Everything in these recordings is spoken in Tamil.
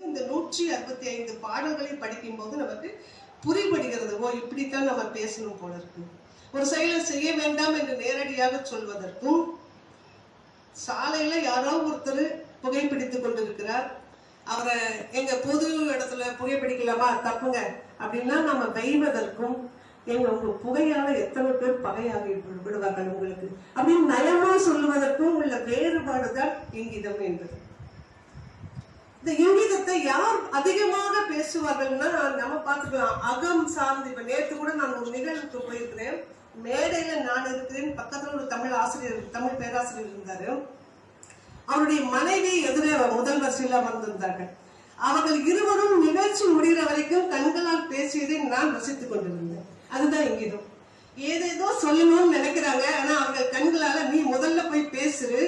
இந்த 165 பாடல்களை படிக்கும் போது நமக்கு புரிபடுகிறது. ஓ, இப்படித்தான் நம்ம பேசணும் போல இருக்கு. ஒரு செயலை செய்ய வேண்டாம் என்று நேரடியாக சொல்வதற்கும், சாலையில யாரோ ஒருத்தர் புகைப்பிடித்துக் கொண்டிருக்கிறார், அவரை எங்க பொது இடத்துல புகைப்பிடிக்கலாமா, தப்புங்க அப்படின்னா நம்ம வைவதற்கும், எங்க உங்க புகையால எத்தனை பேர் பகையாகி விடுவார்கள் உங்களுக்கு அப்படின்னு நயமா சொல்லுவதற்கும் உள்ள வேறுபாடுதான் இங்கிதம் என்பது. இந்த இங்கிதத்தை யார் அதிகமாக பேசுவார்கள்னா நம்ம பார்த்துக்கலாம். அகம் சார்ந்து, இப்ப நேற்று கூட நான் ஒரு நிகழ்வுக்கு போயிருக்கிறேன். மேடையில நான் இருக்கிறேன், பக்கத்துல ஒரு தமிழ் பேராசிரியர் இருந்தாரு. அவருடைய மனைவி எதிரே முதல் வரிசையில வந்திருந்தார்கள். அவர்கள் இருவரும் நிகழ்ச்சி முடிகிற வரைக்கும் கண்களால் பேசியதை நான் ரசித்துக் கொண்டிருந்தேன். அதுதான் இங்கிதம். ஏதேதோ சொல்லணும்னு நினைக்கிறாங்க, ஆனா அவர்கள் கண்களால நீ முதல்ல போய் பேசுரு,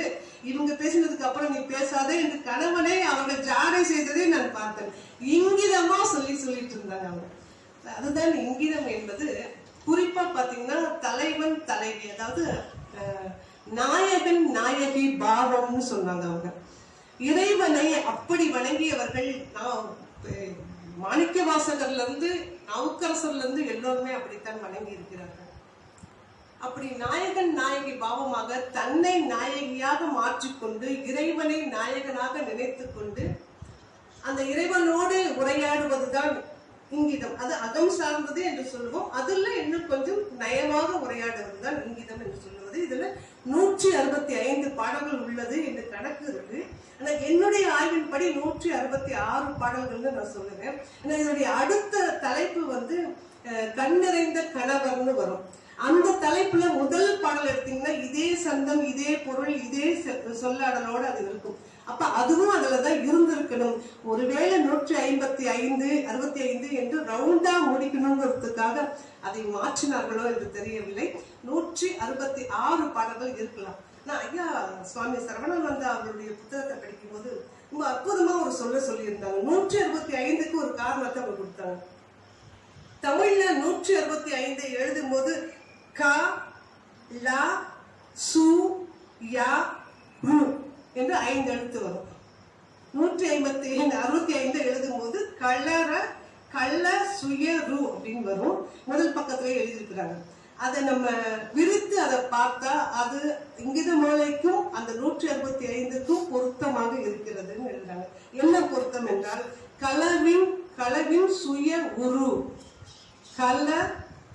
இவங்க பேசினதுக்கு அப்புறம் நீ பேசாத என்று கணவனை அவர்கள் ஜாடை செய்ததை நான் பார்த்தேன். இங்கிதமா சொல்லிட்டு இருந்தாங்க அவங்க. அதுதான் இங்கிதம் என்பது. குறிப்பா பாத்தீங்கன்னா தலைவன் தலைவி, அதாவது நாயகன் நாயகி பாவம்னு சொன்னாங்க அவங்க. இறைவனை அப்படி வணங்கியவர்கள் மாணிக்க வாசகர்ல இருந்து நவுக்கரசர்ல இருந்து எல்லோருமே அப்படித்தான் வணங்கி இருக்கிறார்கள். அப்படி நாயகன் நாயகி பாவமாக தன்னை நாயகியாக மாற்றிக்கொண்டு இறைவனை நாயகனாக நினைத்து கொண்டு அந்த இறைவனோடு உரையாடுவதுதான் இங்கிதம். அது அகம் சார்ந்தது என்று சொல்லுவோம். அதுல இன்னும் கொஞ்சம் நயமாக உரையாடுவதுதான் இங்கிதம் என்று சொல்லுவது. இதுல 165 பாடல்கள் உள்ளது என்று கணக்கு இருக்கு. ஆனா என்னுடைய ஆய்வின்படி 166 பாடல்கள்னு நான் சொல்லுவேன். இதனுடைய அடுத்த தலைப்பு கண் நிறைந்த கணவர்னு வரும். அந்த தலைப்புல முதல் பாடல் எடுத்தீங்கன்னா இதே சந்தம், இதே பொருள், இதே சொல்லாடலோட அது இருக்கும். அப்ப அதுவும் அதுலதான் இருந்திருக்கணும். ஒருவேளை 155, 65 என்று ரவுண்டா முடிக்கணுங்கிறதுக்காக அதை மாற்றினார்களோ என்று தெரியவில்லை. 166 பாடல்கள் இருக்கலாம். நான் ஐயா சுவாமி சரவணானந்தா அவருடைய புத்தகத்தை படிக்கும் போது ரொம்ப அற்புதமா ஒரு சொல்லியிருந்தாங்க. 165க்கு ஒரு காரணத்தை அவங்க கொடுத்தாங்க. தமிழ்ல 165 எழுதும் போது க ல சு ய ரு என்று 5 எழுத்து வரும். 165 எழுதும் போது கள்ள சுய ரு அப்படின்னு வரும். முதல் பக்கத்துல எழுதியிருக்கிறாங்க. அதை நம்ம விரித்து அதை பார்த்தா அது இங்கித மாலைக்கும் அந்த 165க்கும் பொருத்தமாக இருக்கிறதுன்னு எழுதுறாங்க. என்ன பொருத்தம் என்றால் களவின் சுய உரு, கல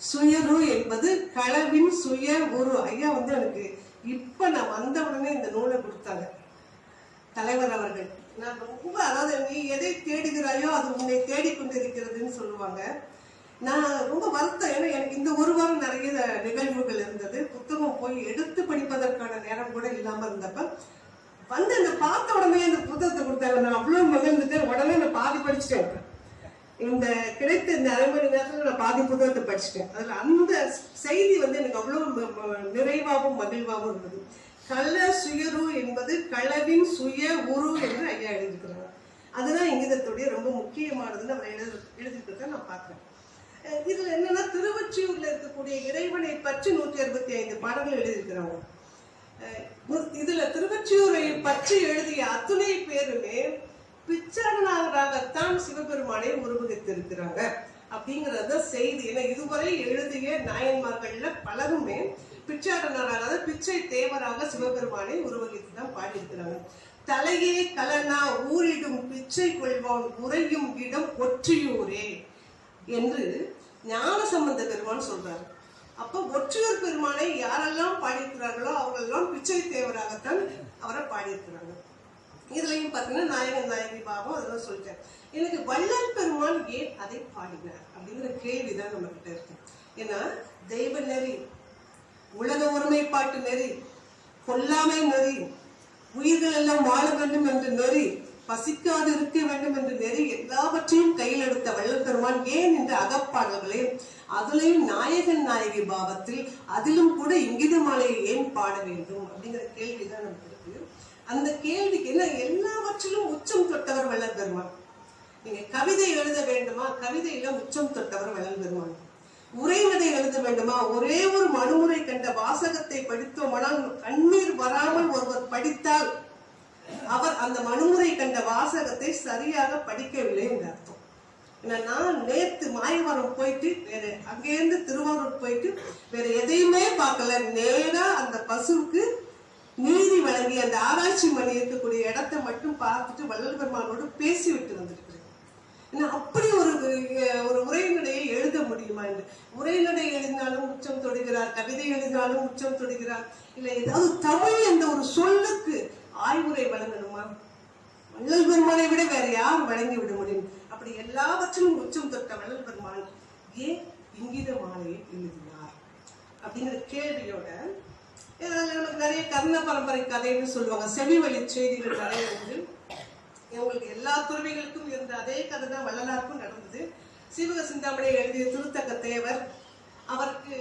சுயரு என்பது களவின் சுய உரு. ஐயா எனக்கு இப்ப நான் வந்த உடனே இந்த நூலை கொடுத்தாங்க தலைவர் அவர்கள். நான் ரொம்ப, அதாவது நீ எதை தேடுகிறாயோ அது உன்னை தேடிக்கொண்டிருக்கிறதுன்னு சொல்லுவாங்க. நான் ரொம்ப வருத்தம். ஏன்னா எனக்கு இந்த ஒரு வாரம் நிறைய நிகழ்வுகள் இருந்தது. புத்தகம் போய் எடுத்து படிப்பதற்கான நேரம் கூட இல்லாம இருந்தப்ப இந்த பார்த்த உடனே இந்த புத்தகத்தை கொடுத்தாங்க. நான் அவ்வளவு மகிழ்ந்துட்டு உடனே நான் பாதி படிச்சுட்டேன். இந்த கிடைத்த இந்த அரை மணி நேரத்துல நான் பாதி புத்தகத்தை படிச்சுட்டேன். அதுல அந்த செய்தி எனக்கு அவ்வளவு நிறைவாகவும் மகிழ்வாகவும் இருந்தது. கள்ள சுயரு என்பது களவின் சுய உரு என்று ஐயா எழுதியிருக்கிறாங்க. அதுதான் இங்கிதத்துடைய ரொம்ப முக்கியமானதுன்னு அவர் எழுதியிருக்கிறத நான் பார்க்கிறேன். இதுல என்னன்னா, திருவொற்றியூர்ல இருக்கக்கூடிய இறைவனை பற்றி 165 பாடல்கள் எழுதியிருக்கிறாங்க. இதுல திருவொற்றியூரை பற்றி எழுதிய அத்துணை பேருமே பிச்சாரனாகத்தான் சிவபெருமானை உருவகித்திருக்கிறாங்க அப்படிங்கறத செய்தி. ஏன்னா இதுவரை எழுதிய நாயன்மார்கள்ல பலருமே பிச்சாரனாக, பிச்சை தேவராக சிவபெருமானை உருவகித்து தான் பாடியிருக்கிறாங்க. தலையே கலனா ஊரிடும் பிச்சை கொள்வான் உறையும் இடம் ஒற்றியூரே என்று ஞானசம்பந்த பெருமான் சொல்றாரு. அப்ப ஒற்றியூர் பெருமானை யாரெல்லாம் பாடியிருக்கிறார்களோ அவங்களெல்லாம் பிச்சை தேவராகத்தான் அவரை பாடியிருக்கிறாங்க. இதுலயும் பாத்தீங்கன்னா நாயகன் நாயகி பாவம் அதெல்லாம் சொல்லிட்டேன். எனக்கு வள்ளல் பெருமான் ஏன் அதை பாடினார் அப்படிங்கிற கேள்விதான் நம்ம கிட்ட இருக்கு. ஏன்னா தெய்வ நெறி, உலக ஒருமைப்பாட்டு நெறி, கொல்லாமை நெறி, உயிர்கள் எல்லாம் வாழ வேண்டும் என்று நெறி, பசிக்காது இருக்க வேண்டும் என்று நெறி, எல்லாவற்றையும் கையில் எடுத்த வள்ளல் பெருமான் ஏன் இந்த அகப்பாடல்களை, அதுலயும் நாயகன் நாயகி பாவத்தில் அதிலும் கூட இங்கித மாலையை ஏன் பாட வேண்டும் அப்படிங்கிற கேள்விதான் நமக்கு இருக்கு. அந்த கேள்விக்கு என்ன, எல்லாவற்றிலும் உச்சம் தொட்டவர் வள்ளல் பெருமான். நீங்க கவிதை எழுத வேண்டுமா, கவிதையில உச்சம் தொட்டவர் வள்ளல் பெருமான். உரைநடை எழுத வேண்டுமா, ஒரே ஒரு மனுமுறை கண்ட வாசகத்தை படித்தோமானால் கண்ணீர் வராமல் ஒருவர் படித்தால் அவர் அந்த மனுமுறை கண்ட வாசகத்தை சரியாக படிக்கவில்லை என்று அர்த்தம். நான் நேத்து மாயவரம் போயிட்டு வேற அங்கேருந்து திருவாரூர் போயிட்டு வேற எதையுமே பார்க்கல, நேரா அந்த பசுவுக்கு நீதி வழங்கி அந்த ஆராய்ச்சி மணி இருக்கக்கூடிய இடத்தை மட்டும் பார்த்துட்டு வள்ளல் பெருமானோடு பேசிவிட்டு வந்திருக்கிறேன். அப்படி ஒரு உரைநடையை எழுத முடியுமா என்று. உரைநடை எழுதினாலும் உச்சம் தொடுகிறார், கவிதை எழுதினாலும் உச்சம் தொடுகிறார். இல்லை ஏதாவது தமிழ் என்ற ஒரு சொல்லுக்கு ஆய்வுரை வழங்கணுமா? வள்ளல் பெருமானை விட வேற யார் வழங்கி விட முடியும்? அப்படி எல்லாவற்றிலும் உச்சம் தொட்ட வள்ளல் பெருமான் ஏன் இங்கித மாலையை எழுதினார் அப்படிங்கிற கேள்வியோட நமக்கு நிறைய கர்ண பரம்பரை கதைன்னு சொல்லுவாங்க, செவி வழி செய்திகள் கதை வந்து உங்களுக்கு எல்லா துறவிகளுக்கும் இருந்த அதே கதை தான் வள்ளலாருக்கும் நடந்தது. சீவக சிந்தாமணியை எழுதிய திருத்தக்க தேவர், அவருக்கு